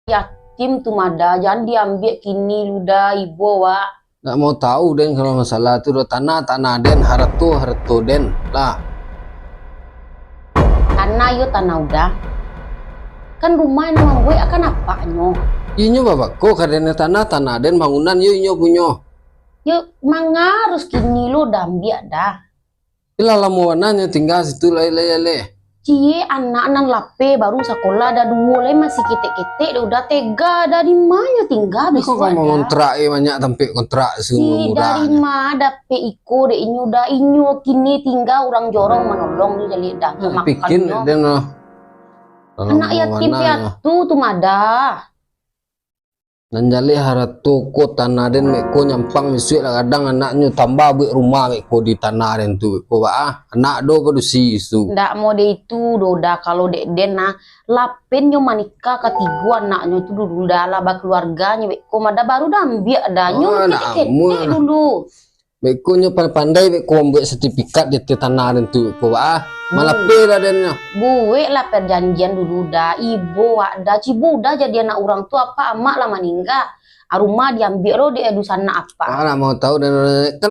Yatim tuh mada, jangan diambil kini luda ibu wa. Nggak mau tahu Den kalau masalah itu udah tanah Den, harto Den lah. Tanah yo tanah udah. Kan rumah nama gue akan apanya? Inyo babakku kadene tanah Den bangunan yo inyo punyo. Yo mangarus kini lu udah ambil dah. Ilala mau warnanya tinggal situ lele. Cie anak nan lape baru sekolah dah dua le masih ketek udah tega dari mana tinggal Kok besok kamu kontrak banyak sampai kontrak semua dari mana dape iko de inyo dah inyo kini tinggal orang jorong menolong dia jadi dah bikin Den anak yatim piatu tuh mada nanjali haratu ko tanah Den meko nyampang misuit lah kadang anaknya tambah buat rumah meko di tanah Den tu ko anak do produksi isu ndak mau de itu doda kalau dek den nah lapen nyo manika ketiga anaknya itu dulu dah lah keluarganya meko mada baru dah ambil dah nyo ketek dulu meko nyo pandai meko buat sertifikat di tanah Den tu ko malah pera Den nya gue lah perjanjian dulu dah ibu ada cibu dah jadi anak orang tua apa emak lah meninggal rumah diambil lo di sana apa mau tahu Dan